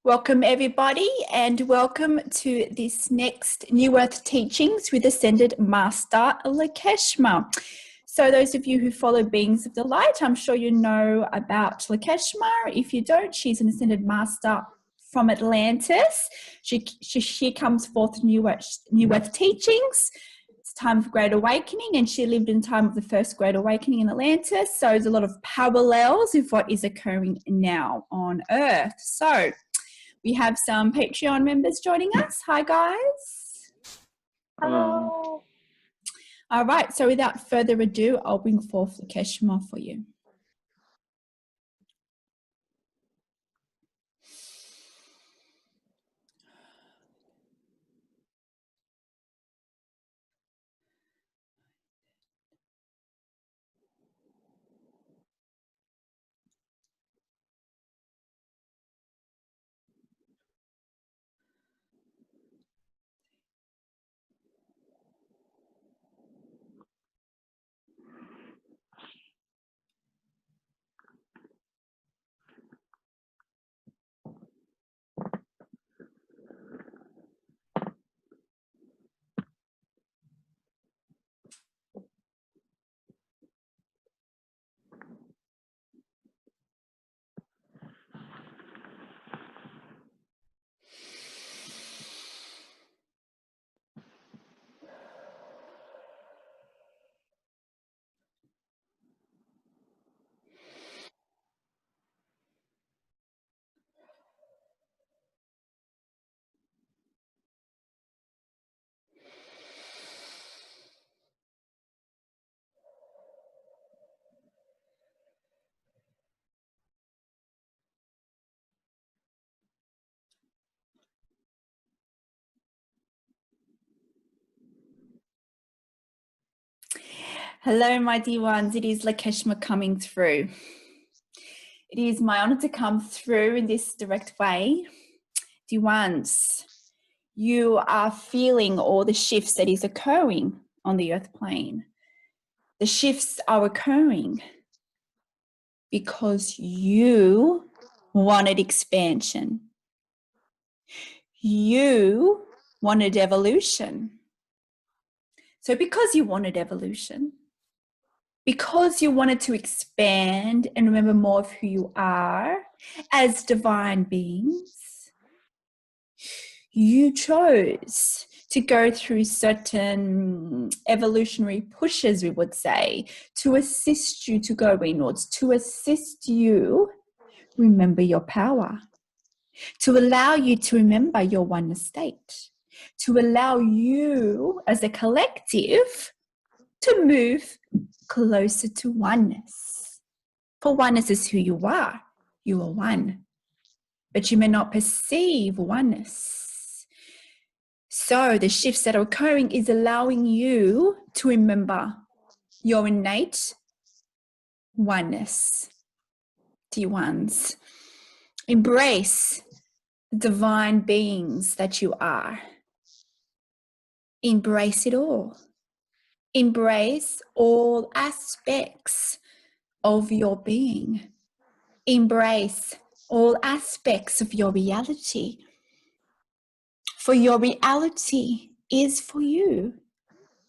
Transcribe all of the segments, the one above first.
Welcome everybody and welcome to this next New Earth Teachings with Ascended Master Lakeshma. So those of you who follow Beings of the Light, I'm sure you know about Lakeshma. If you don't, she's an Ascended Master from Atlantis. She comes forth New Earth Teachings. It's time of Great Awakening, and she lived in time of the first Great Awakening in Atlantis. So there's a lot of parallels with what is occurring now on Earth. So we have some Patreon members joining us. Hi, guys. Hello. All right. So without further ado, I'll bring forth Lakeshma for you. Hello, my dear ones. It is Lakeshma coming through. It is my honor to come through in this direct way. Dear ones, you are feeling all the shifts that is occurring on the earth plane. The shifts are occurring because you wanted expansion. You wanted evolution. So because you wanted evolution, because you wanted to expand and remember more of who you are as divine beings, you chose to go through certain evolutionary pushes, we would say, to assist you to go inwards, to assist you remember your power, to allow you to remember your oneness state, to allow you as a collective to move closer to oneness. For oneness is who you are. You are one. But you may not perceive oneness. So the shifts that are occurring is allowing you to remember your innate oneness. Dear ones, embrace the divine beings that you are. Embrace it all. Embrace all aspects of your being. Embrace all aspects of your reality. For your reality is for you.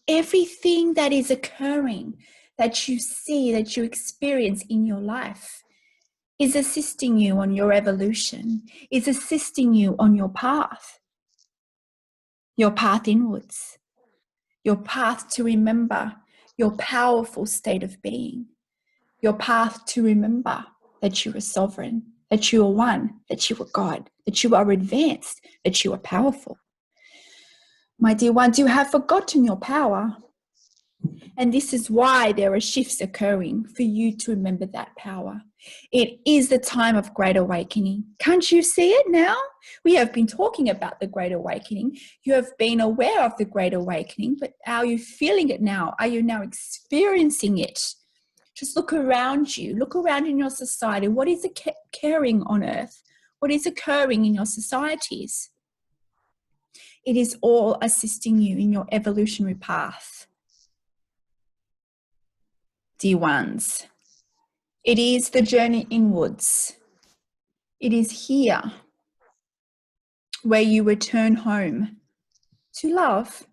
Everything that is occurring, that you see, that you experience in your life is assisting you on your evolution, is assisting you on your path inwards, your path to remember your powerful state of being, your path to remember that you are sovereign, that you are one, that you are God, that you are advanced, that you are powerful. My dear ones, you have forgotten your power. And this is why there are shifts occurring for you to remember that power. It is the time of Great Awakening. Can't you see it now? We have been talking about the Great Awakening. You have been aware of the Great Awakening, but are you feeling it now? Are you now experiencing it? Just look around you. Look around in your society. What is occurring on Earth? What is occurring in your societies? It is all assisting you in your evolutionary path. Dear ones, it is the journey inwards. It is here where you return home to love,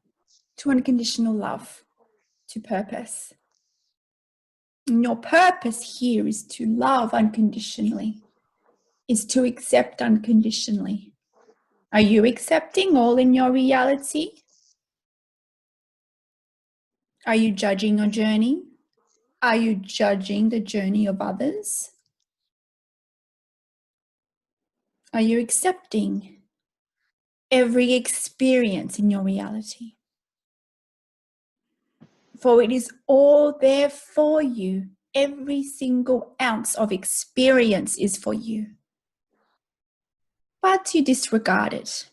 to unconditional love, to purpose. And your purpose here is to love unconditionally, is to accept unconditionally. Are you accepting all in your reality? Are you judging your journey? Are you judging the journey of others? Are you accepting every experience in your reality? For it is all there for you. Every single ounce of experience is for you. But you disregard it.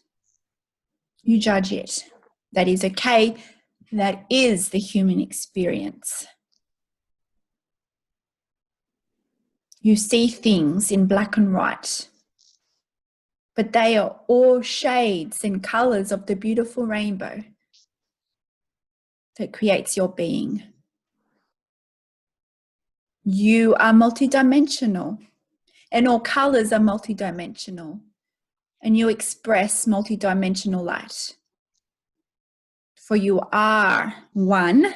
You judge it. That is okay. That is the human experience. You see things in black and white, but they are all shades and colors of the beautiful rainbow that creates your being. You are multidimensional, and all colors are multidimensional, and you express multidimensional light. For you are one,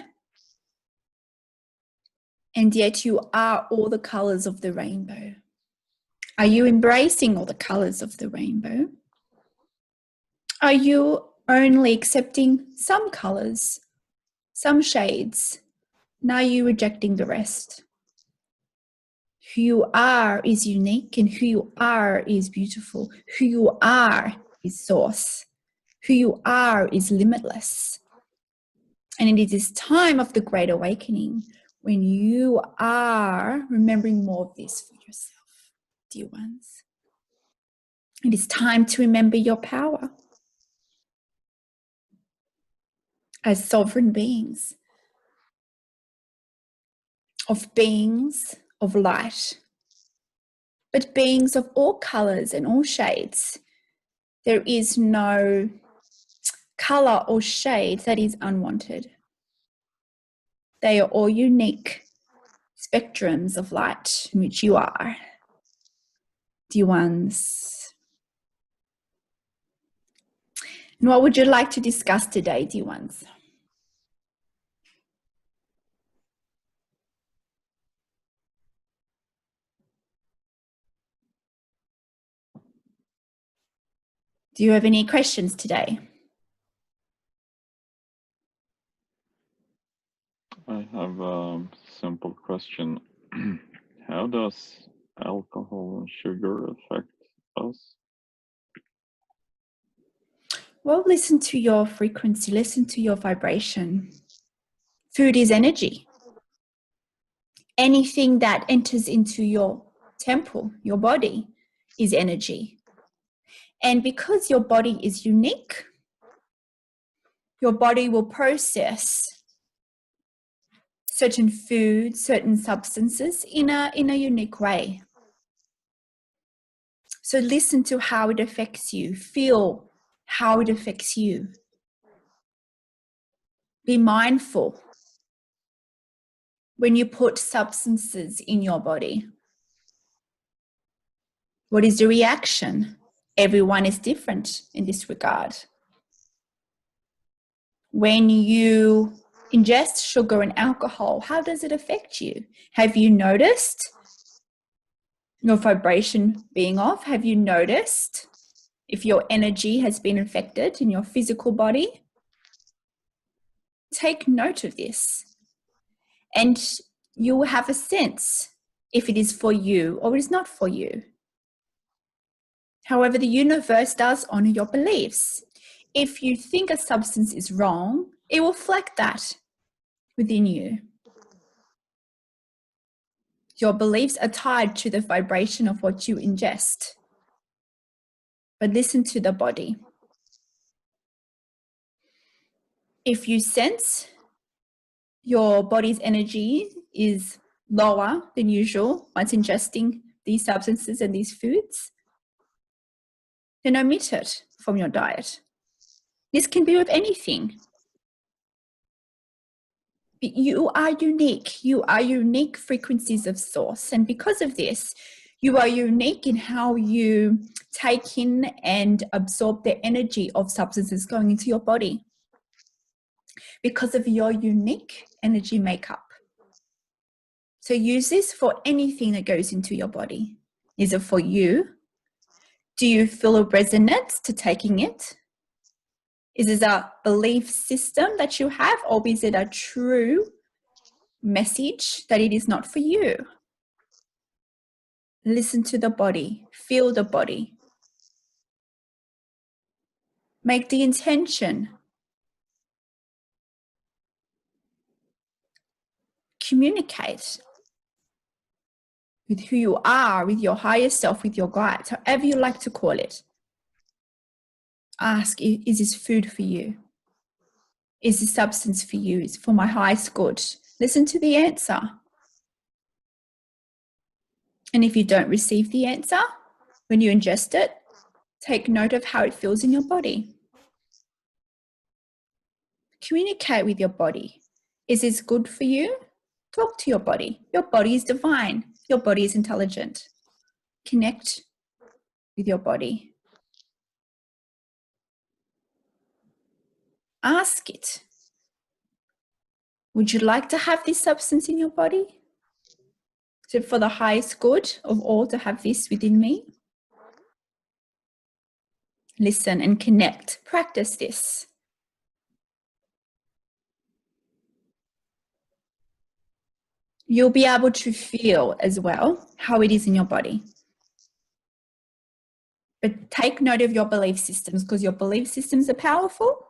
and yet you are all the colors of the rainbow. Are you embracing all the colors of the rainbow? Are you only accepting some colors, some shades? And are you rejecting the rest? Who you are is unique, and who you are is beautiful. Who you are is source. Who you are is limitless. And it is this time of the Great Awakening when you are remembering more of this for yourself, dear ones. It is time to remember your power as sovereign beings of light, but beings of all colors and all shades. There is no color or shade that is unwanted. They are all unique spectrums of light in which you are, dear ones. And what would you like to discuss today, dear ones? Do you have any questions today? I have a simple question. How does alcohol and sugar affect us? Well, listen to your frequency, listen to your vibration. Food is energy. Anything that enters into your temple, your body, is energy. And because your body is unique, your body will process certain foods, certain substances in a unique way. So listen to how it affects you. Feel how it affects you. Be mindful when you put substances in your body. What is the reaction? Everyone is different in this regard. When you ingest sugar and alcohol, how does it affect you? Have you noticed your vibration being off? Have you noticed if your energy has been affected in your physical body? Take note of this, and you will have a sense if it is for you or it is not for you. However, the universe does honor your beliefs. If you think a substance is wrong, it will reflect that within you. Your beliefs are tied to the vibration of what you ingest. But listen to the body. If you sense your body's energy is lower than usual once ingesting these substances and these foods, then omit it from your diet. This can be with anything. You are unique. You are unique frequencies of source. And because of this, You are unique in how you take in and absorb the energy of substances going into your body because of your unique energy makeup. So use this for anything that goes into your body. Is it for you? Do you feel a resonance to taking it? Is it a belief system that you have, or is it a true message that it is not for you? Listen to the body, feel the body. Make the intention. Communicate with who you are, with your higher self, with your guides, however you like to call it. Ask, is this food for you? Is this substance for you? Is it for my highest good? Listen to the answer. And if you don't receive the answer, when you ingest it, take note of how it feels in your body. Communicate with your body. Is this good for you? Talk to your body. Your body is divine. Your body is intelligent. Connect with your body. Ask it. Would you like to have this substance in your body? Is it for the highest good of all to have this within me? Listen and connect. Practice this. You'll be able to feel as well how it is in your body. But take note of your belief systems, because your belief systems are powerful.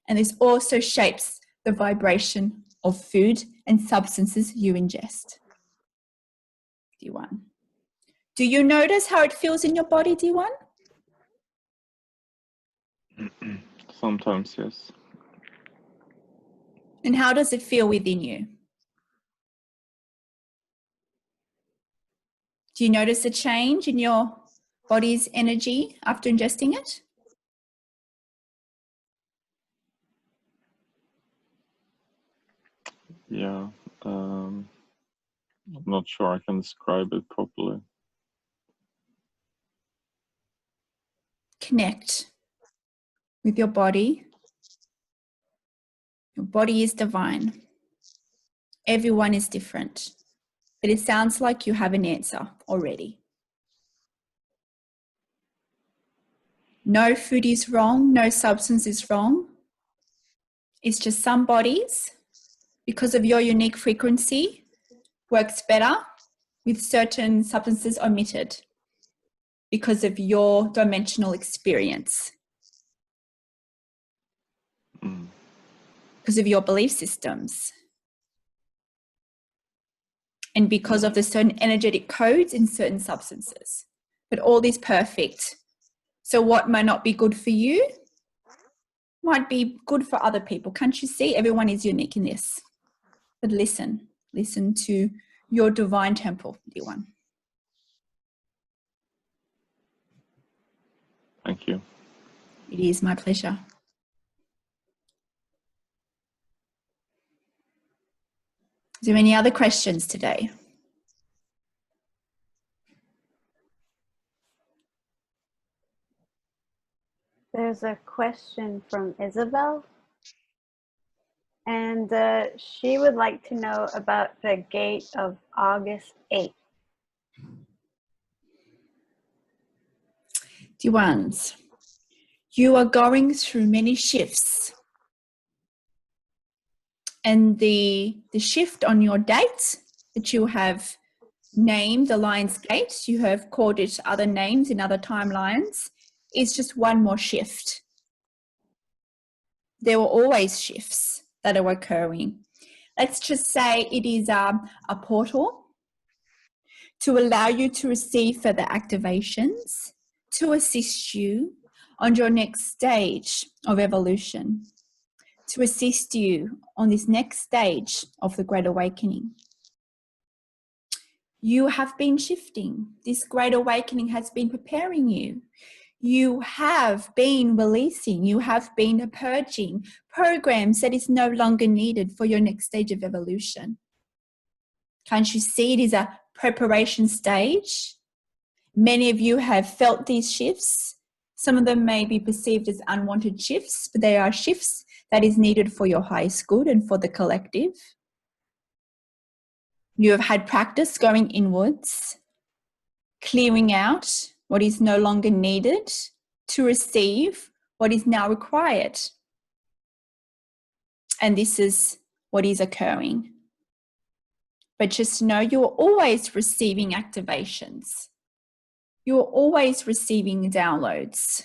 And this also shapes the vibration of food and substances you ingest. D1. Do you notice how it feels in your body, D1? Sometimes, yes. And how does it feel within you? Do you notice a change in your body's energy after ingesting it? Yeah. I'm not sure I can describe it properly. Connect with your body. Your body is divine. Everyone is different. But it sounds like you have an answer already. No food is wrong. No substance is wrong. It's just some bodies, because of your unique frequency, works better with certain substances omitted because of your dimensional experience, because of your belief systems, and because of the certain energetic codes in certain substances. But all is perfect. So what might not be good for you might be good for other people. Can't you see? Everyone is unique in this. But listen to your divine temple, dear one. Thank you. It is my pleasure. Is there any other questions today? There's a question from Isabel, and she would like to know about the gate of August 8th. Dear ones, you are going through many shifts. And the shift on your date that you have named the Lion's Gate, you have called it other names in other timelines, is just one more shift. There were always shifts that are occurring. Let's just say it is a portal to allow you to receive further activations, to assist you on your next stage of evolution, to assist you on this next stage of the Great Awakening. You have been shifting. This Great Awakening has been preparing you. You have been releasing, you have been purging programs that is no longer needed for your next stage of evolution. Can't you see it is a preparation stage? Many of you have felt these shifts. Some of them may be perceived as unwanted shifts, but they are shifts that is needed for your highest good and for the collective. You have had practice going inwards, clearing out what is no longer needed to receive what is now required. And this is what is occurring. But just know you're always receiving activations. You're always receiving downloads.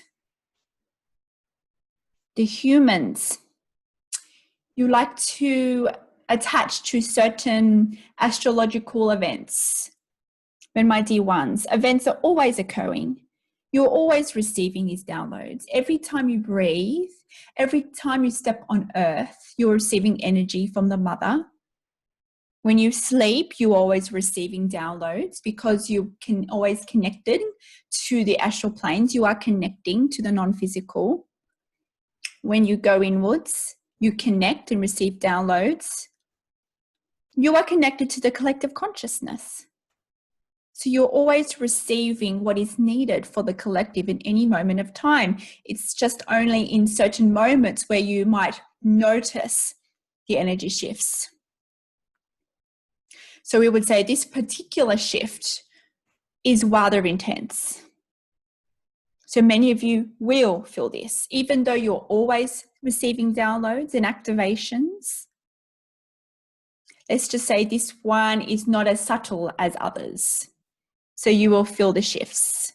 The humans, you like to attach to certain astrological events. When my dear ones, events are always occurring. You're always receiving these downloads. Every time you breathe, every time you step on earth, you're receiving energy from the mother. When you sleep, you're always receiving downloads because you can always connected to the astral planes. You are connecting to the non-physical. When you go inwards, you connect and receive downloads. You are connected to the collective consciousness. So you're always receiving what is needed for the collective in any moment of time. It's just only in certain moments where you might notice the energy shifts. So we would say this particular shift is rather intense. So many of you will feel this, even though you're always receiving downloads and activations. Let's just say this one is not as subtle as others. So you will feel the shifts.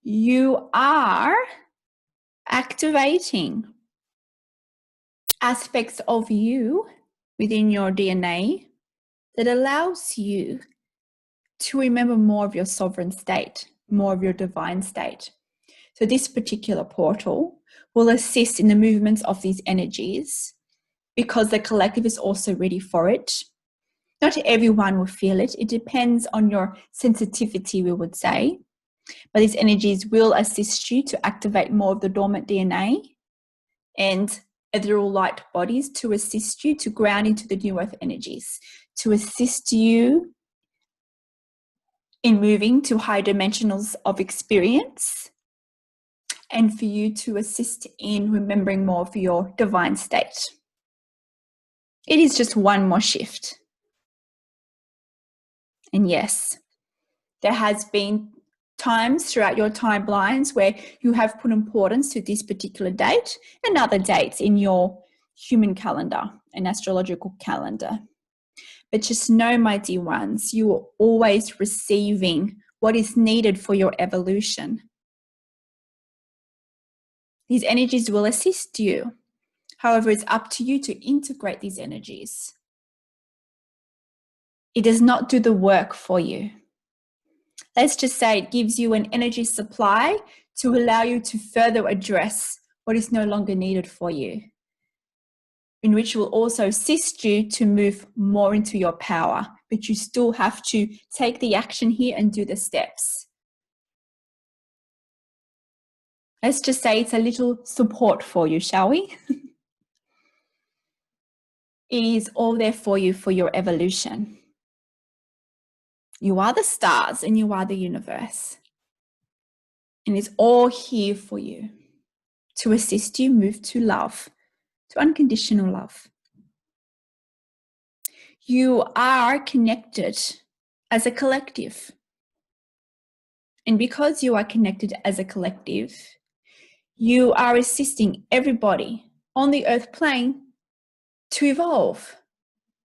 You are activating aspects of you within your DNA that allows you to remember more of your sovereign state, more of your divine state. So this particular portal will assist in the movements of these energies because the collective is also ready for it. Not everyone will feel it. It depends on your sensitivity, we would say. But these energies will assist you to activate more of the dormant DNA and ethereal light bodies to assist you to ground into the new earth energies, to assist you in moving to higher dimensionals of experience, and for you to assist in remembering more of your divine state. It is just one more shift. And yes, there has been times throughout your timelines where you have put importance to this particular date and other dates in your human calendar and astrological calendar. But just know, my dear ones, you are always receiving what is needed for your evolution. These energies will assist you. However, it's up to you to integrate these energies. It does not do the work for you. Let's just say it gives you an energy supply to allow you to further address what is no longer needed for you, in which will also assist you to move more into your power. But you still have to take the action here and do the steps. Let's just say it's a little support for you, shall we? It is all there for you for your evolution. You are the stars and you are the universe. And it's all here for you to assist you move to love, to unconditional love. You are connected as a collective. And because you are connected as a collective, you are assisting everybody on the earth plane to evolve.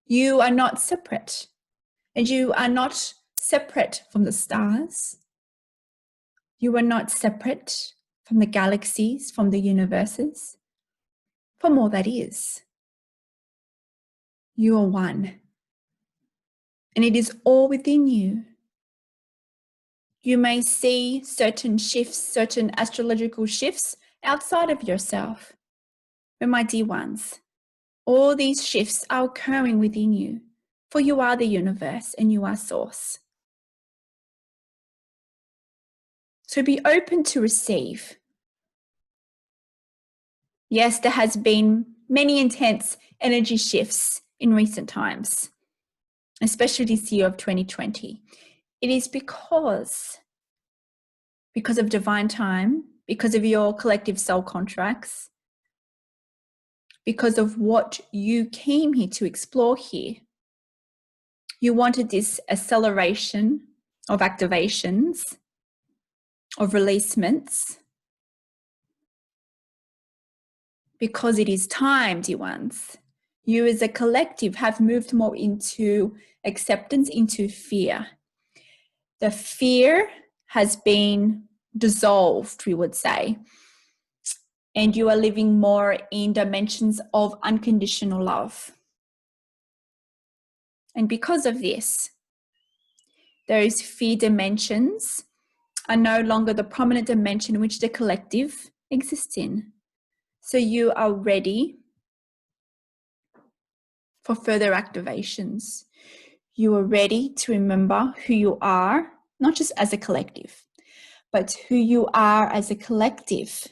You are not separate. And you are not separate from the stars. You are not separate from the galaxies, from the universes, from all that is. You are one. And it is all within you. You may see certain shifts, certain astrological shifts outside of yourself. But my dear ones, all these shifts are occurring within you, for you are the universe and you are source. So be open to receive. Yes, there has been many intense energy shifts in recent times. especially this year of 2020. It is because of divine time, because of your collective soul contracts, because of what you came here to explore here. You wanted this acceleration of activations, of releasements, because it is time, dear ones. You as a collective have moved more into acceptance, into fear. The fear has been dissolved, we would say, and you are living more in dimensions of unconditional love. And because of this, those fear dimensions are no longer the prominent dimension in which the collective exists in. So you are ready for further activations. You are ready to remember who you are, not just as a collective, but who you are as a collective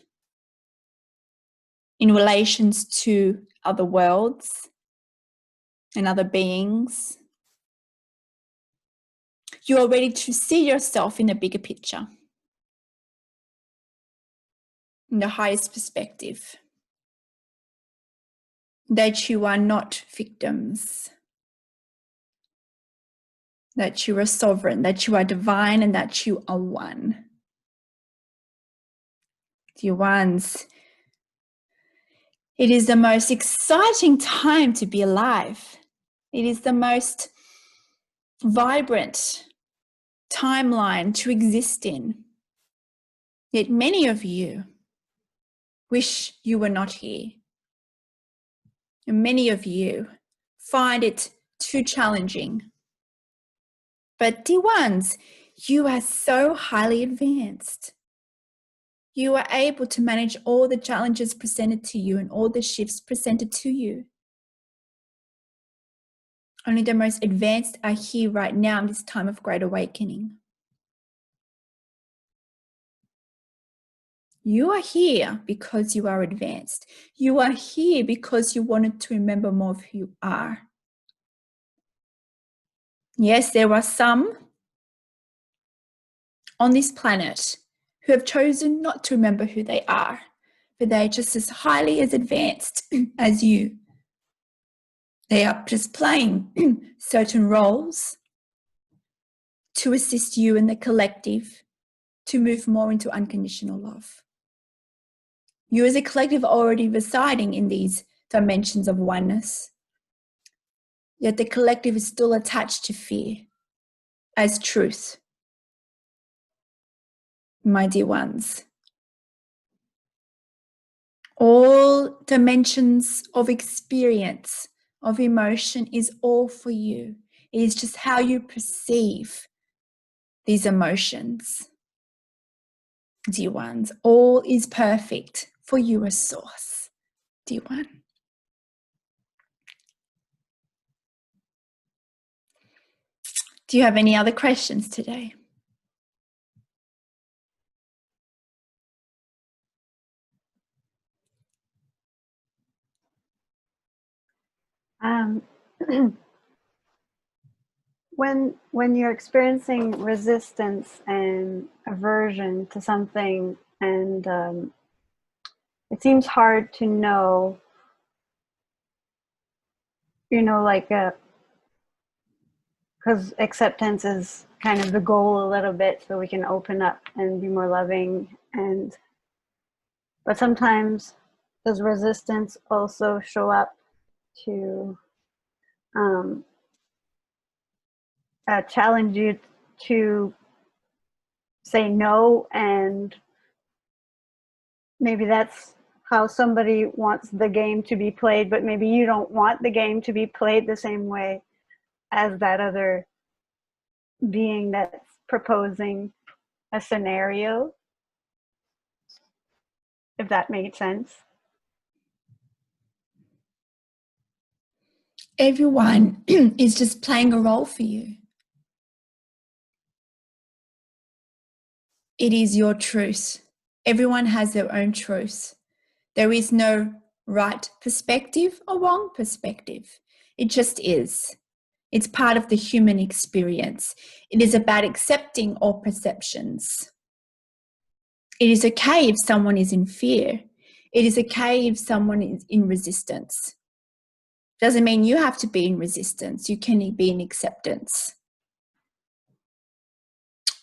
in relations to other worlds and other beings. You are ready to see yourself in a bigger picture, in the highest perspective, that you are not victims, that you are sovereign, that you are divine, and that you are one. Dear ones, it is the most exciting time to be alive. It is the most vibrant timeline to exist in. Yet many of you wish you were not here. And many of you find it too challenging. But dear ones, you are so highly advanced. You are able to manage all the challenges presented to you and all the shifts presented to you. Only the most advanced are here right now in this time of great awakening. You are here because you are advanced. You are here because you wanted to remember more of who you are. Yes, there are some on this planet who have chosen not to remember who they are, but they're just as highly as advanced as you. They are just playing certain roles to assist you in the collective to move more into unconditional love. You as a collective are already residing in these dimensions of oneness, yet the collective is still attached to fear as truth. My dear ones, all dimensions of experience, of emotion is all for you. It is just how you perceive these emotions. Dear ones, all is perfect for you as source, dear one. Do you have any other questions today? When you're experiencing resistance and aversion to something, and it seems hard to know, like because acceptance is kind of the goal a little bit, so we can open up and be more loving. But sometimes does resistance also show up to challenge you to say no, and maybe that's how somebody wants the game to be played, but maybe you don't want the game to be played the same way as that other being that's proposing a scenario, if that made sense. Everyone is just playing a role for you. It is your truth. Everyone has their own truth. There is no right perspective or wrong perspective. It just is. It's part of the human experience. It is about accepting all perceptions. It is okay if someone is in fear. It is okay if someone is in resistance. Doesn't mean you have to be in resistance. You can be in acceptance.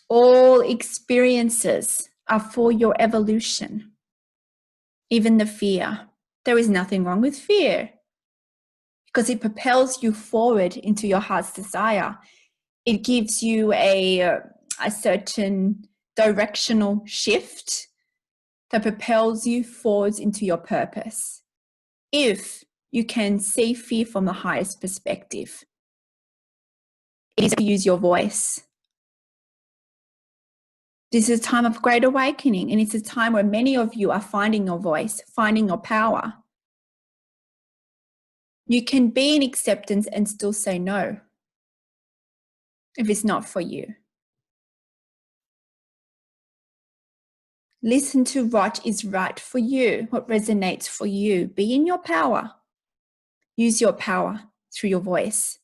All experiences are for your evolution. Even the fear. There is nothing wrong with fear because it propels you forward into your heart's desire. It gives you a certain directional shift that propels you forwards into your purpose. If you can see fear from the highest perspective, it is to use your voice. This is a time of great awakening, and it's a time where many of you are finding your voice, finding your power. You can be in acceptance and still say no if it's not for you. Listen to what is right for you, what resonates for you. Be in your power. Use your power through your voice,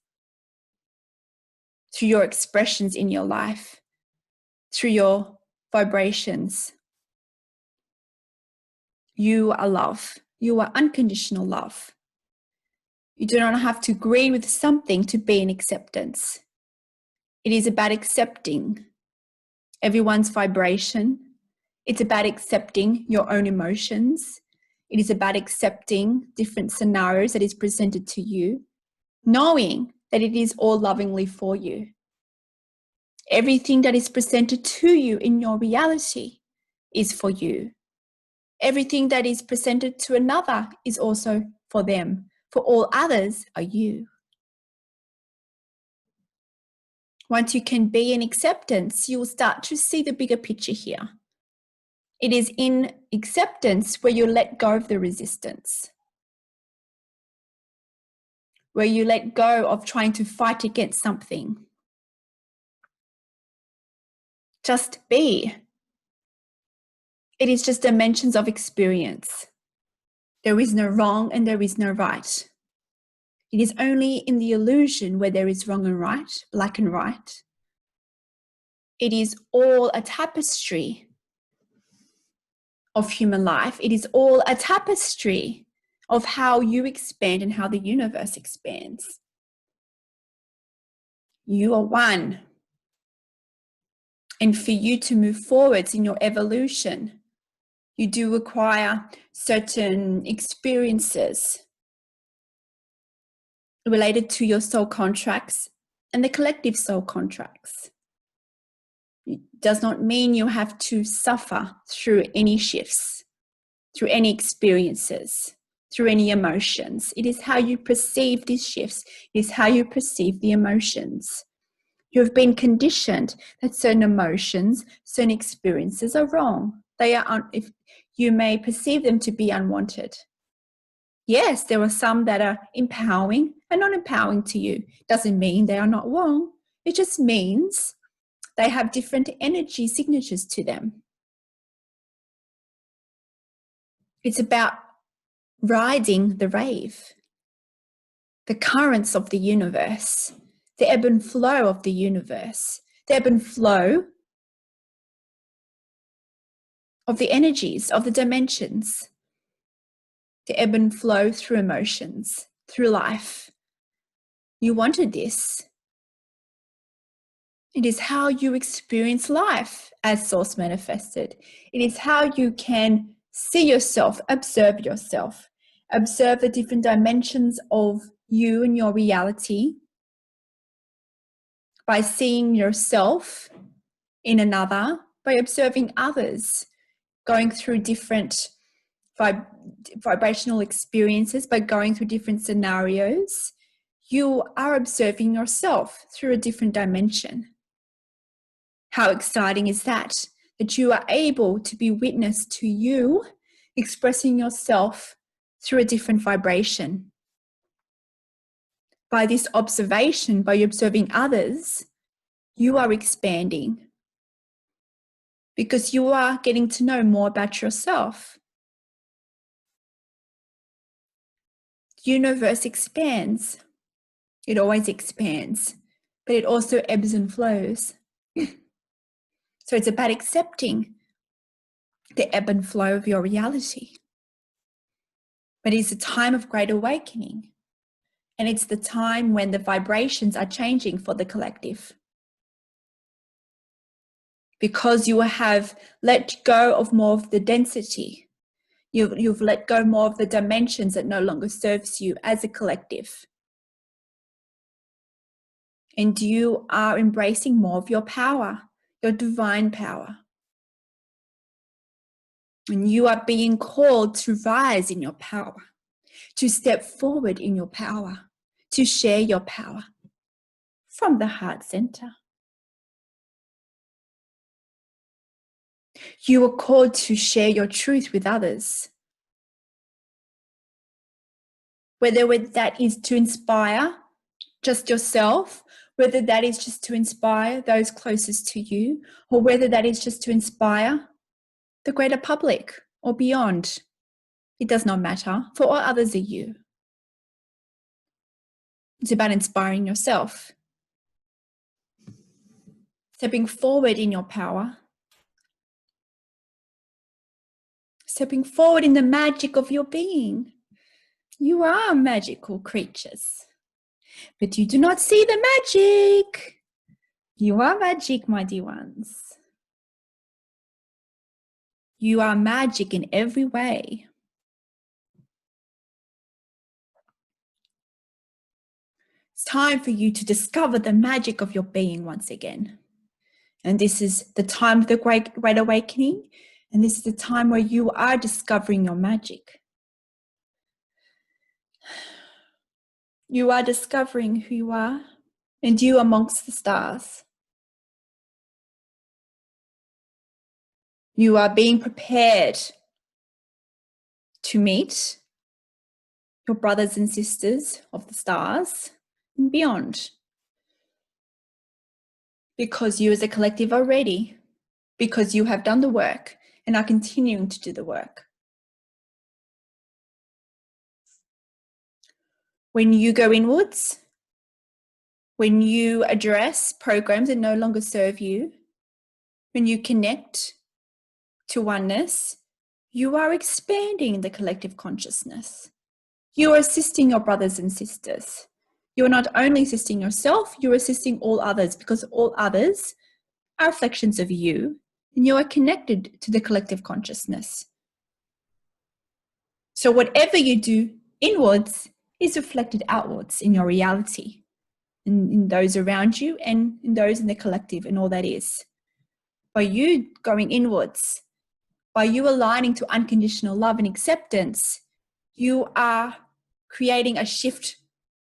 through your expressions in your life, through your vibrations. You are love. You are unconditional love. You do not have to agree with something to be in acceptance. It is about accepting everyone's vibration. It's about accepting your own emotions. It is about accepting different scenarios that is presented to you, knowing that it is all lovingly for you. Everything that is presented to you in your reality is for you. Everything that is presented to another is also for them. For all others are you. Once you can be in acceptance, you will start to see the bigger picture here. It is in acceptance where you let go of the resistance, where you let go of trying to fight against something. Just be. It is just dimensions of experience. There is no wrong and there is no right. It is only in the illusion where there is wrong and right, black and white. It is all a tapestry of human life. It is all a tapestry of how you expand and how the universe expands. You are one. And for you to move forwards in your evolution, you do require certain experiences related to your soul contracts and the collective soul contracts. It does not mean you have to suffer through any shifts, through any experiences, through any emotions. It is how you perceive these shifts. It is how you perceive the emotions. You have been conditioned that certain emotions, certain experiences are wrong. They are, if you may perceive them to be unwanted. Yes, there are some that are empowering and not empowering to you. Doesn't mean they are not wrong. It just means they have different energy signatures to them. It's about riding the wave, the currents of the universe, the ebb and flow of the universe, the ebb and flow of the energies, of the dimensions, the ebb and flow through emotions, through life. You wanted this. It is how you experience life as source manifested. It is how you can see yourself, observe the different dimensions of you and your reality by seeing yourself in another, by observing others, going through different vibrational experiences, by going through different scenarios. You are observing yourself through a different dimension. How exciting is that? That you are able to be witness to you expressing yourself through a different vibration. By this observation, by observing others, you are expanding because you are getting to know more about yourself. The universe expands It always expands, but it also ebbs and flows. So it's about accepting the ebb and flow of your reality. But it's a time of great awakening. And it's the time when the vibrations are changing for the collective. Because you have let go of more of the density. You've let go more of the dimensions that no longer serves you as a collective. And you are embracing more of your power, your divine power. And you are being called to rise in your power, to step forward in your power, to share your power from the heart center. You are called to share your truth with others. Whether that is to inspire just yourself, whether that is just to inspire those closest to you, or whether that is just to inspire the greater public or beyond. It does not matter, for all others are you. It's about inspiring yourself, stepping forward in your power, stepping forward in the magic of your being. You are magical creatures, but you do not see the magic. You are magic, my dear ones. You are magic in every way. It's time for you to discover the magic of your being once again. And this is the time of the great awakening. And this is the time where you are discovering your magic. You are discovering who you are, and you amongst the stars. You are being prepared to meet your brothers and sisters of the stars and beyond. Because you as a collective are ready, because you have done the work and are continuing to do the work. When you go inwards, when you address programs that no longer serve you, when you connect to oneness, you are expanding the collective consciousness. You are assisting your brothers and sisters. You are not only assisting yourself, you are assisting all others, because all others are reflections of you, and you are connected to the collective consciousness. So whatever you do inwards is reflected outwards in your reality, in those around you and in those in the collective and all that is. By you going inwards, by you aligning to unconditional love and acceptance, you are creating a shift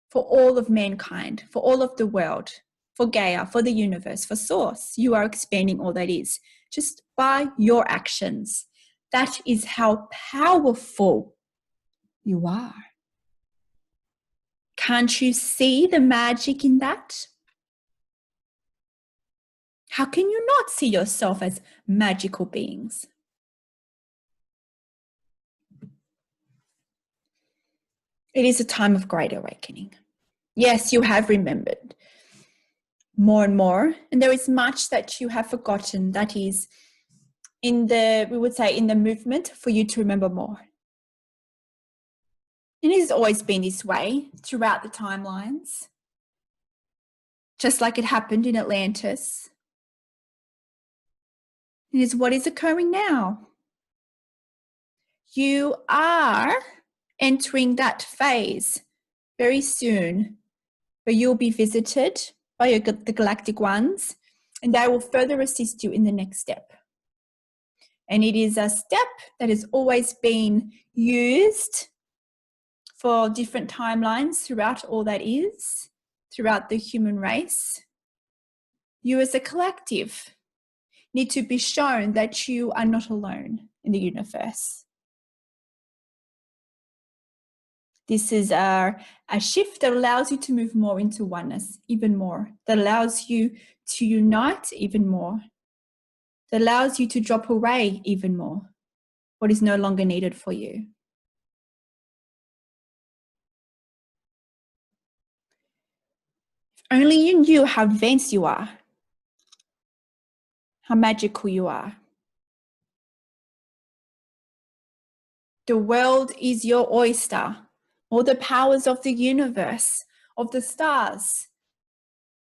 for all of mankind, for all of the world, for Gaia, for the universe, for Source. You are expanding all that is just by your actions. That is how powerful you are. Can't you see the magic in that? How can you not see yourself as magical beings? It is a time of great awakening. Yes, you have remembered more and more, and there is much that you have forgotten that is in the, we would say, in the movement for you to remember more. And it has always been this way throughout the timelines, just like it happened in Atlantis. It is what is occurring now. You are entering that phase very soon where you'll be visited by the galactic ones, and they will further assist you in the next step. And it is a step that has always been used for different timelines throughout all that is, throughout the human race. You as a collective need to be shown that you are not alone in the universe. This is a shift that allows you to move more into oneness, even more, that allows you to unite even more, that allows you to drop away even more what is no longer needed for you. Only you knew how advanced you are, how magical you are. The world is your oyster. All the powers of the universe, of the stars,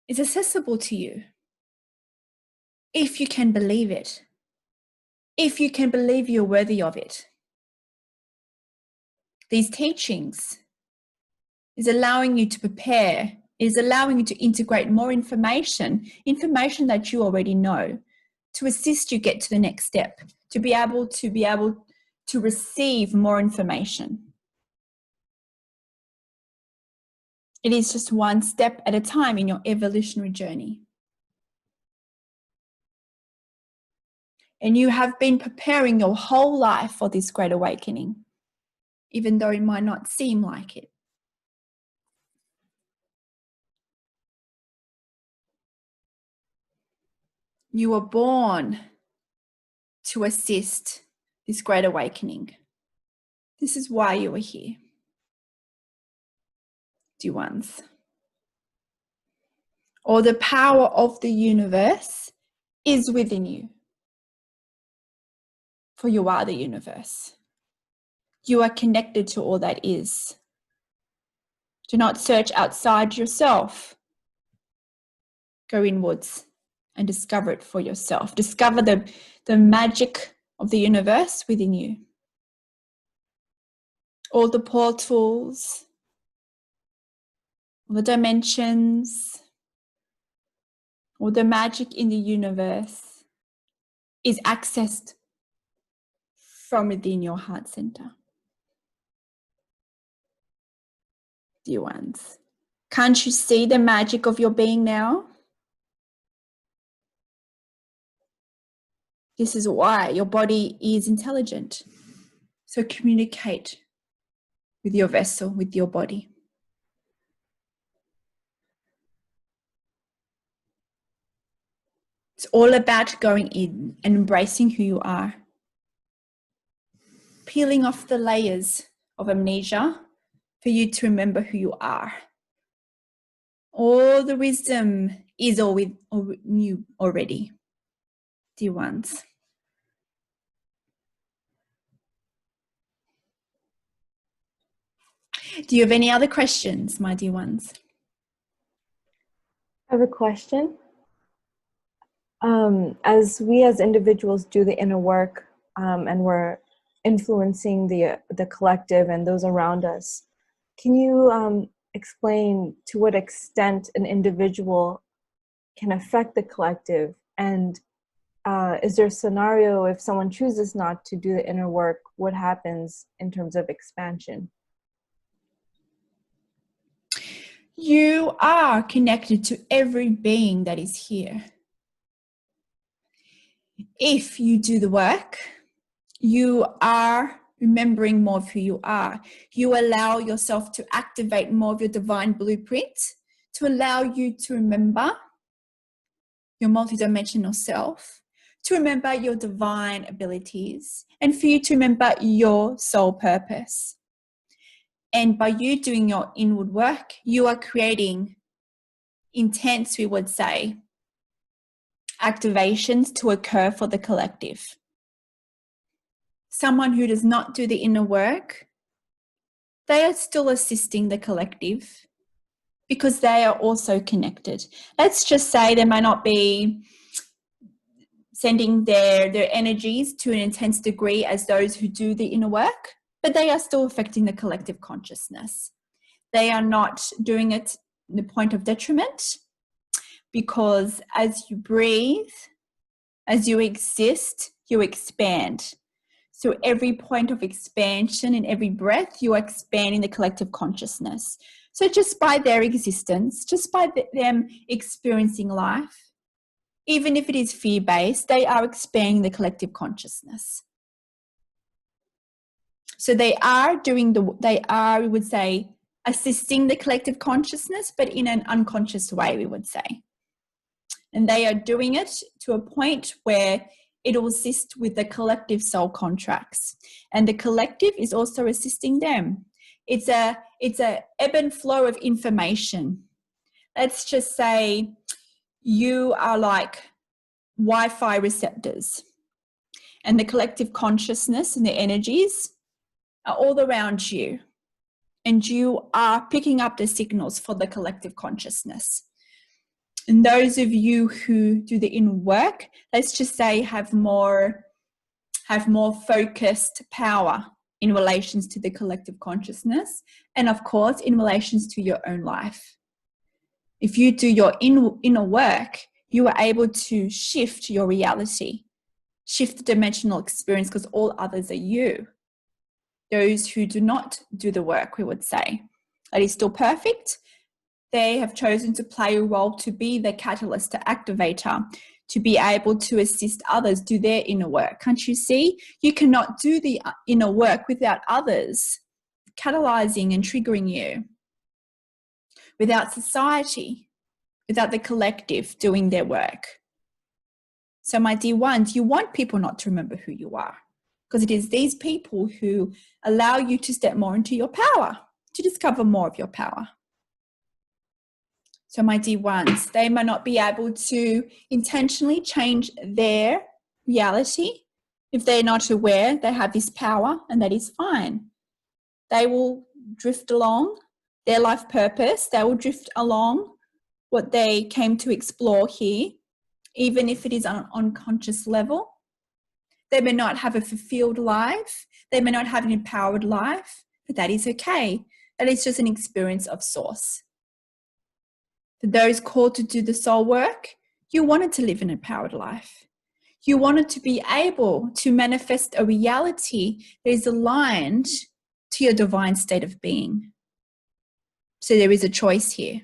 is accessible to you. If you can believe it. If you can believe you're worthy of it. These teachings is allowing you to prepare, is allowing you to integrate more information that you already know, to assist you get to the next step, to be able to receive more information. It is just one step at a time in your evolutionary journey. And you have been preparing your whole life for this great awakening, even though it might not seem like it. You were born to assist this great awakening. This is why you are here, dear ones. All the power of the universe is within you, for you are the universe. You are connected to all that is. Do not search outside yourself. Go inwards and discover it for yourself. Discover the magic of the universe within you. All the portals, all the dimensions, all the magic in the universe is accessed from within your heart center. Dear ones, can't you see the magic of your being now? This is why your body is intelligent. So communicate with your vessel, with your body. It's all about going in and embracing who you are. Peeling off the layers of amnesia for you to remember who you are. All the wisdom is all with you already, dear ones. Do you have any other questions, my dear ones? I have a question. As we as individuals do the inner work and we're influencing the collective and those around us, can you explain to what extent an individual can affect the collective? And is there a scenario if someone chooses not to do the inner work, what happens in terms of expansion? You are connected to every being that is here. If you do the work, you are remembering more of who you are. You allow yourself to activate more of your divine blueprint to allow you to remember your multidimensional self, to remember your divine abilities, and for you to remember your soul purpose. And by you doing your inward work, you are creating intense, we would say, activations to occur for the collective. Someone who does not do the inner work, they are still assisting the collective because they are also connected. Let's just say they might not be sending their energies to an intense degree as those who do the inner work, but they are still affecting the collective consciousness. They are not doing it in the point of detriment, because as you breathe, as you exist, you expand. So every point of expansion in every breath, you are expanding the collective consciousness. So just by their existence, just by them experiencing life, even if it is fear-based, they are expanding the collective consciousness. So they are, we would say, assisting the collective consciousness, but in an unconscious way, we would say. And they are doing it to a point where it will assist with the collective soul contracts. And the collective is also assisting them. It's a ebb and flow of information. let's just say you are like Wi-Fi receptors, and the collective consciousness and the energies are all around you, and you are picking up the signals for the collective consciousness. And those of you who do the inner work, let's just say have more focused power in relations to the collective consciousness, and of course in relations to your own life. If you do your inner work, you are able to shift your reality, shift the dimensional experience, because all others are you. Those who do not do the work, we would say, that is still perfect. They have chosen to play a role to be the catalyst, the activator, to be able to assist others do their inner work. Can't you see? You cannot do the inner work without others catalyzing and triggering you, without society, without the collective doing their work. So my dear ones, you want people not to remember who you are, because it is these people who allow you to step more into your power, to discover more of your power. So my dear ones, they may not be able to intentionally change their reality. If they're not aware they have this power, and that is fine. They will drift along their life purpose. They will drift along what they came to explore here, even if it is on an unconscious level. They may not have a fulfilled life. They may not have an empowered life, but that is okay. That is just an experience of source. For those called to do the soul work, you wanted to live an empowered life. You wanted to be able to manifest a reality that is aligned to your divine state of being. So there is a choice here,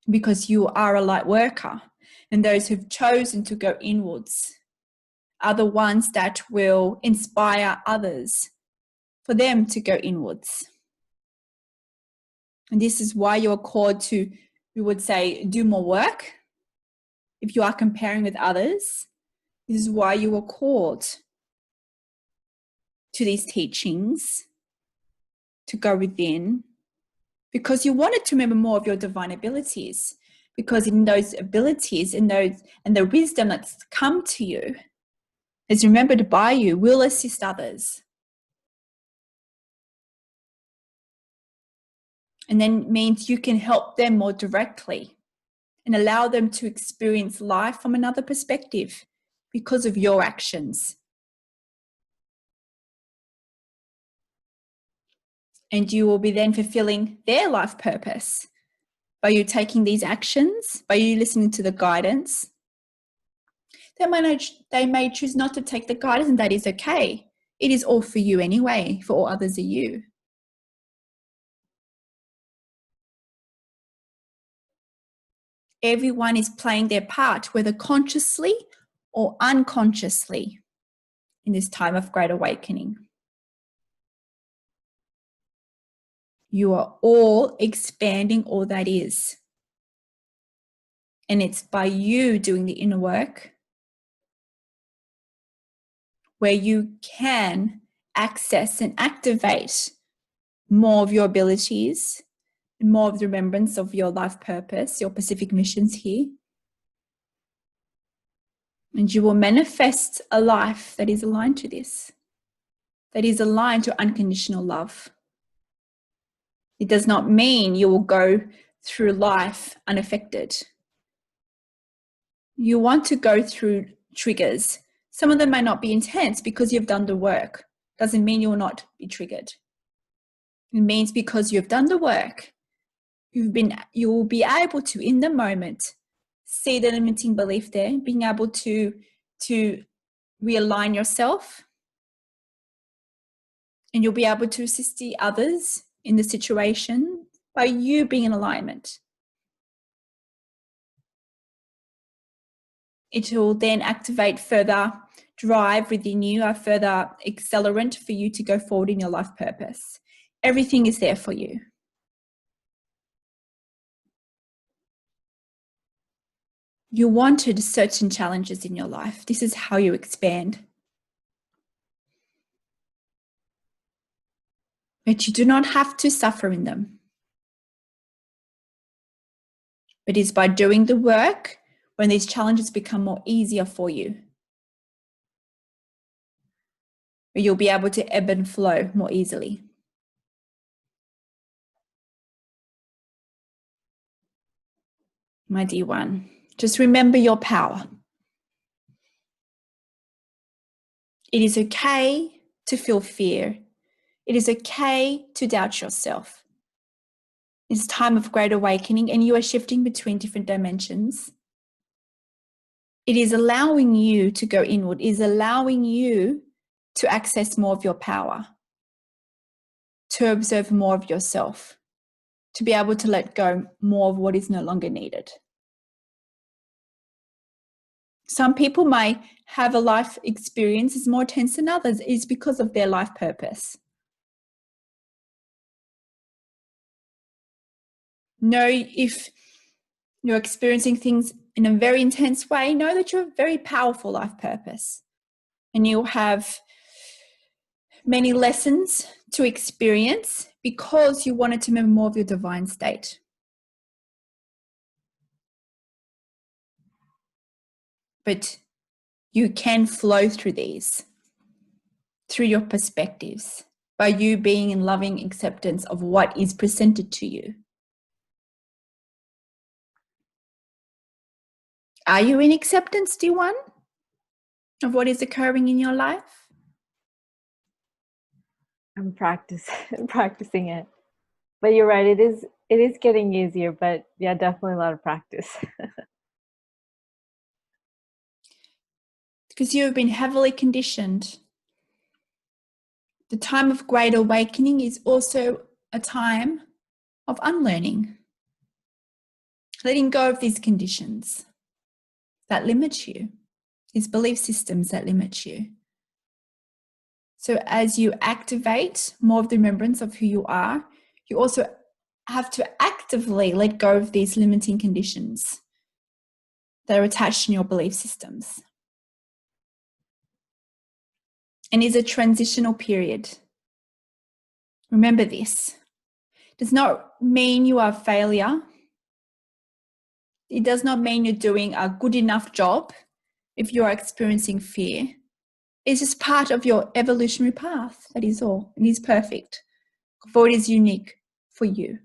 because you are a light worker, and those who've chosen to go inwards are the ones that will inspire others for them to go inwards. And this is why you're called to, we would say, do more work. If you are comparing with others, this is why you were called to these teachings, to go within, because you wanted to remember more of your divine abilities, because in those abilities and the wisdom that's come to you, is remembered by you, will assist others. And then means you can help them more directly and allow them to experience life from another perspective because of your actions. And you will be then fulfilling their life purpose by you taking these actions, by you listening to the guidance. They may choose not to take the guidance, and that is okay. It is all for you anyway, for all others are you. Everyone is playing their part, whether consciously or unconsciously, in this time of great awakening. You are all expanding all that is. And it's by you doing the inner work where you can access and activate more of your abilities, more of the remembrance of your life purpose, your Pacific missions here. And you will manifest a life that is aligned to this, that is aligned to unconditional love. It does not mean you will go through life unaffected. You want to go through triggers. Some of them may not be intense because you've done the work. Doesn't mean you will not be triggered. It means because you've done the work, you will be able to, in the moment, see the limiting belief there, being able to realign yourself, and you'll be able to assist the others in the situation by you being in alignment. It will then activate further drive within you, a further accelerant for you to go forward in your life purpose. Everything is there for you. You wanted certain challenges in your life. This is how you expand. But you do not have to suffer in them. But it's by doing the work when these challenges become more easier for you. Where you'll be able to ebb and flow more easily. My dear one, just remember your power. It is okay to feel fear. It is okay to doubt yourself. It's time of great awakening and you are shifting between different dimensions. It is allowing you to go inward. It is allowing you to access more of your power, to observe more of yourself, to be able to let go more of what is no longer needed. Some people might have a life experience that's more intense than others. It's because of their life purpose. Know if you're experiencing things in a very intense way, know that you have a very powerful life purpose. And you'll have many lessons to experience because you wanted to remember more of your divine state. But you can flow through these, through your perspectives, by you being in loving acceptance of what is presented to you. Are you in acceptance, dear one, of what is occurring in your life? I'm practicing it. But you're right, it is getting easier, but yeah, definitely a lot of practice. Because you have been heavily conditioned. The time of great awakening is also a time of unlearning. Letting go of these conditions that limit you, these belief systems that limit you. So as you activate more of the remembrance of who you are, you also have to actively let go of these limiting conditions that are attached in your belief systems. And it's a transitional period. Remember this. It does not mean you are a failure. It does not mean you're doing a good enough job if you're experiencing fear. It's just part of your evolutionary path. That is all. It is perfect. For it is unique for you.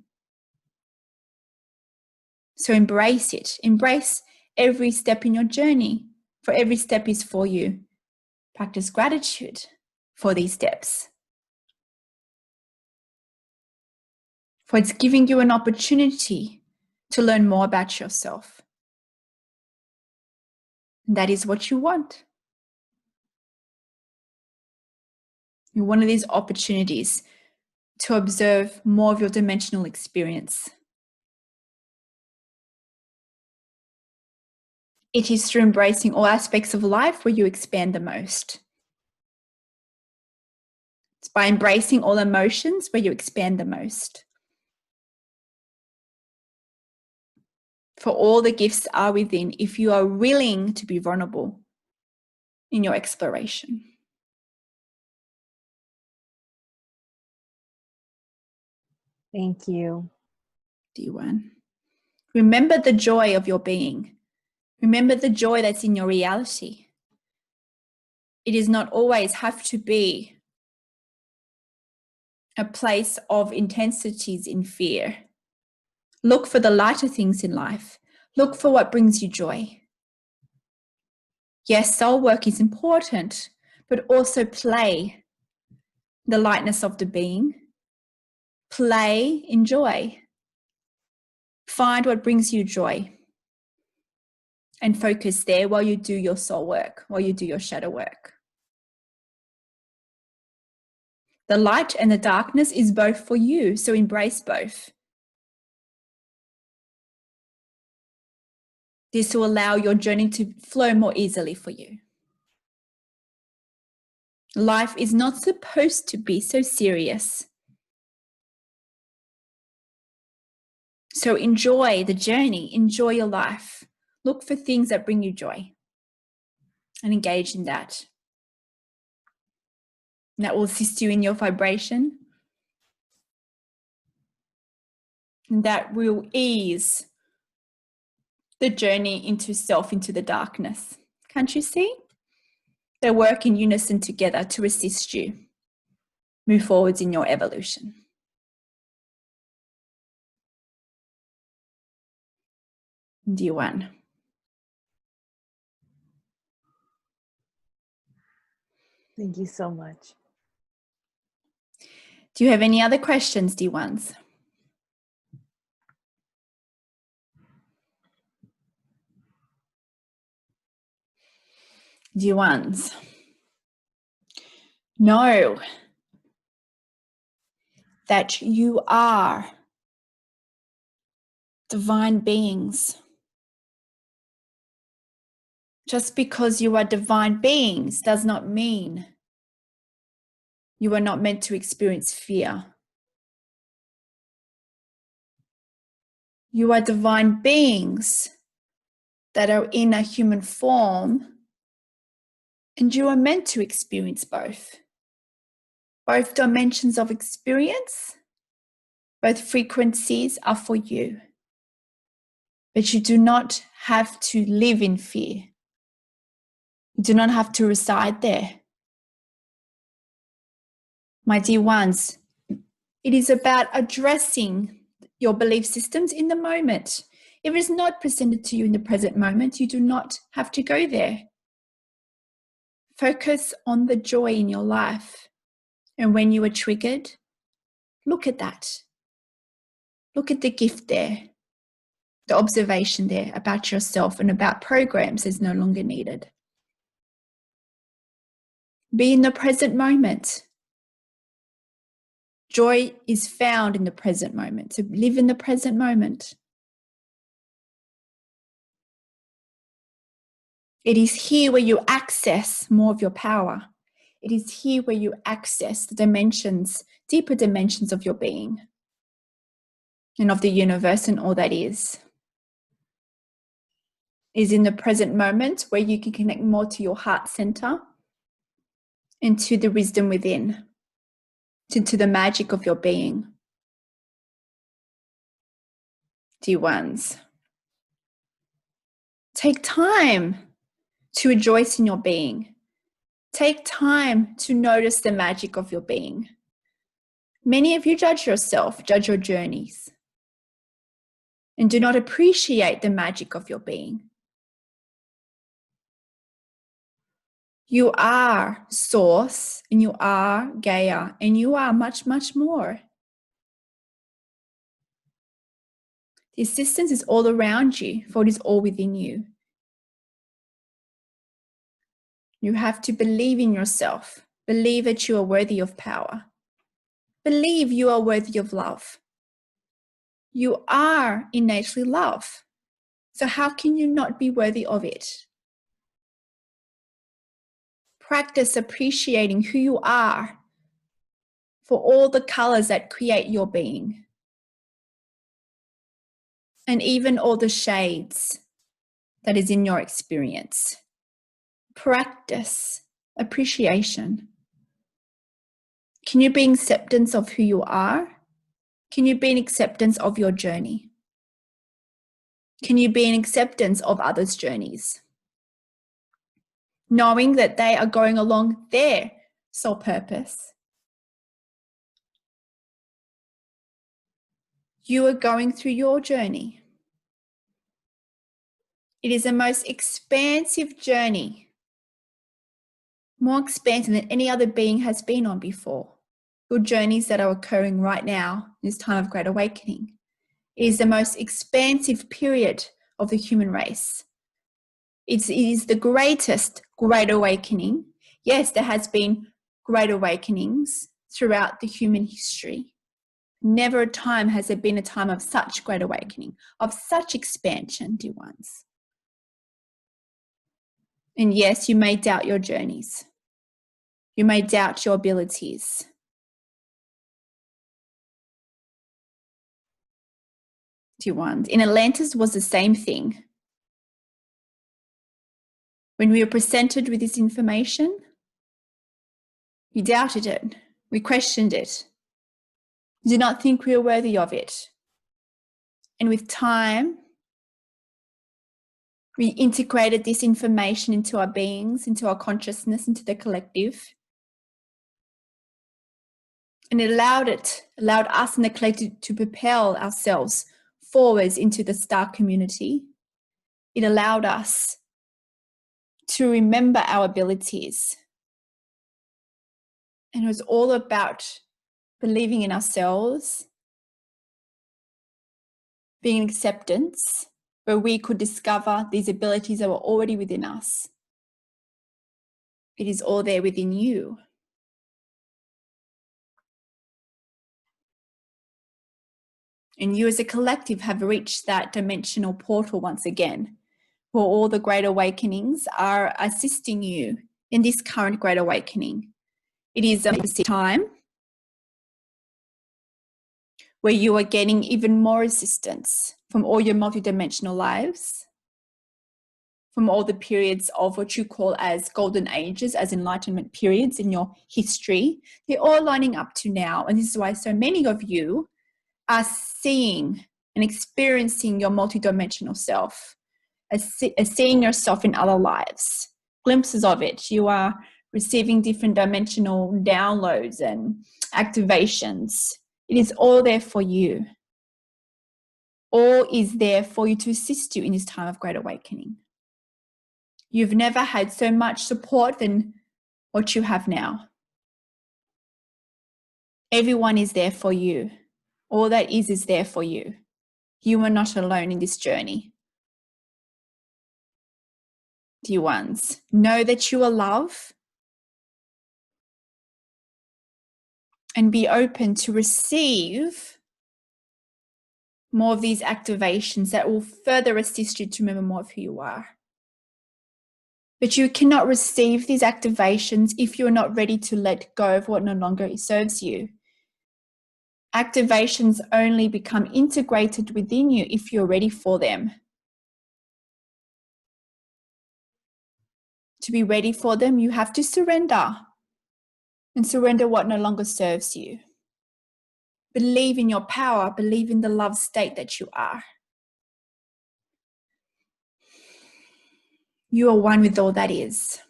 So embrace it. Embrace every step in your journey. For every step is for you. Practice gratitude for these steps. For it's giving you an opportunity to learn more about yourself. And that is what you want. You want these opportunities to observe more of your dimensional experience. It is through embracing all aspects of life where you expand the most. It's by embracing all emotions where you expand the most. For all the gifts are within if you are willing to be vulnerable in your exploration. Thank you. Dear one, remember the joy of your being. Remember the joy that's in your reality. It does not always have to be a place of intensities in fear. Look for the lighter things in life. Look for what brings you joy. Yes, soul work is important, but also play the lightness of the being. Play, enjoy. Find what brings you joy. And focus there while you do your soul work, while you do your shadow work. The light and the darkness is both for you, so embrace both. This will allow your journey to flow more easily for you. Life is not supposed to be so serious. So enjoy the journey, enjoy your life. Look for things that bring you joy and engage in that. And that will assist you in your vibration. And that will ease the journey into self, into the darkness. Can't you see? They work in unison together to assist you move forwards in your evolution. Dear one. Thank you so much. Do you have any other questions, dear ones? Dear ones, know that you are divine beings. Just because you are divine beings does not mean you are not meant to experience fear. You are divine beings that are in a human form, and you are meant to experience both. Both dimensions of experience, both frequencies are for you. But you do not have to live in fear. You do not have to reside there. My dear ones, it is about addressing your belief systems in the moment. If it is not presented to you in the present moment, you do not have to go there. Focus on the joy in your life. And when you are triggered, look at that. Look at the gift there, the observation there about yourself and about programs is no longer needed. Be in the present moment. Joy is found in the present moment. So live in the present moment. It is here where you access more of your power. It is here where you access the dimensions, deeper dimensions of your being and of the universe and all that is. It is in the present moment where you can connect more to your heart center and to the wisdom within, to the magic of your being. Dear ones, take time to rejoice in your being. Take time to notice the magic of your being. Many of you judge yourself, judge your journeys, and do not appreciate the magic of your being. You are Source, and you are Gaia, and you are much, much more. The assistance is all around you, for it is all within you. You have to believe in yourself. Believe that you are worthy of power. Believe you are worthy of love. You are innately love. So how can you not be worthy of it? Practice appreciating who you are for all the colors that create your being. And even all the shades that is in your experience. Practice appreciation. Can you be in acceptance of who you are? Can you be in acceptance of your journey? Can you be in acceptance of others' journeys? Knowing that they are going along their soul purpose. You are going through your journey. It is the most expansive journey, more expansive than any other being has been on before. Your journeys that are occurring right now in this time of Great Awakening. It is the most expansive period of the human race. It is the greatest Great Awakening. Yes, there has been Great Awakenings throughout the human history. Never a time has there been a time of such Great Awakening, of such expansion, dear ones. And yes, you may doubt your journeys. You may doubt your abilities. Dear ones, in Atlantis was the same thing. When we were presented with this information, we doubted it. We questioned it. We did not think we were worthy of it. And with time, We integrated this information into our beings, into our consciousness, into the collective. And it allowed us in the collective to propel ourselves forwards into the star community. It allowed us to remember our abilities. And it was all about believing in ourselves, being in acceptance, where we could discover these abilities that were already within us. It is all there within you. And you as a collective have reached that dimensional portal once again, where all the great awakenings are assisting you in this current great awakening. It is a time where you are getting even more assistance from all your multidimensional lives, from all the periods of what you call as golden ages, as enlightenment periods in your history. They're all lining up to now. And this is why so many of you are seeing and experiencing your multidimensional self, as seeing yourself in other lives, glimpses of it. You are receiving different dimensional downloads and activations. It is all there for you. All is there for you to assist you in this time of great awakening. You've never had so much support than what you have now. Everyone is there for you. All that is there for you. You are not alone in this journey. Dear ones, know that you are love and be open to receive more of these activations that will further assist you to remember more of who you are. But you cannot receive these activations if you're not ready to let go of what no longer serves you. Activations only become integrated within you if you're ready for them. To be ready for them, you have to surrender. And surrender what no longer serves you. Believe in your power. Believe in the love state that you are. You are one with all that is.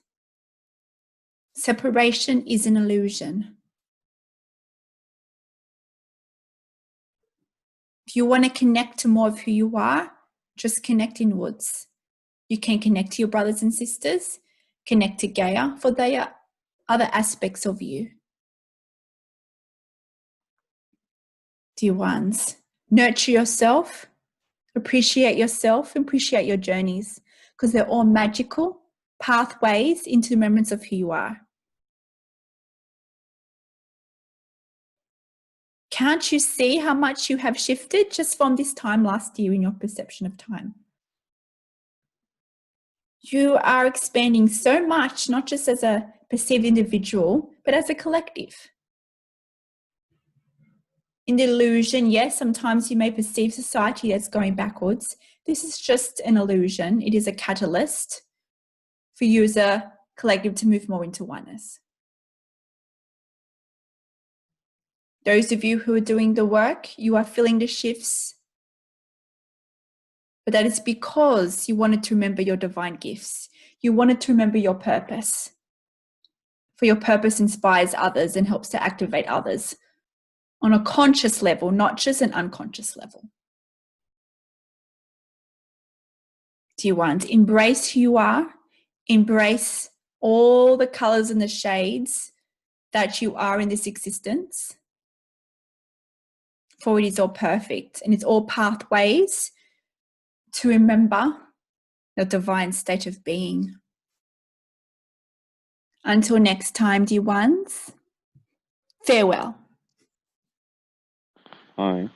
Separation is an illusion. If you want to connect to more of who you are, just connect inwards. You can connect to your brothers and sisters, connect to Gaia, for they are other aspects of you. Dear ones, nurture yourself, appreciate yourself, appreciate your journeys, because they're all magical pathways into the remembrance of who you are. Can't you see how much you have shifted just from this time last year in your perception of time? You are expanding so much, not just as a perceived individual, but as a collective. In the illusion, yes, sometimes you may perceive society as going backwards. This is just an illusion. It is a catalyst for you as a collective to move more into oneness. Those of you who are doing the work, you are feeling the shifts. But that is because you wanted to remember your divine gifts. You wanted to remember your purpose. For your purpose inspires others and helps to activate others on a conscious level, not just an unconscious level. Dear ones, embrace who you are. Embrace all the colors and the shades that you are in this existence. For it is all perfect and it's all pathways to remember your divine state of being. Until next time, dear ones, farewell. Hi.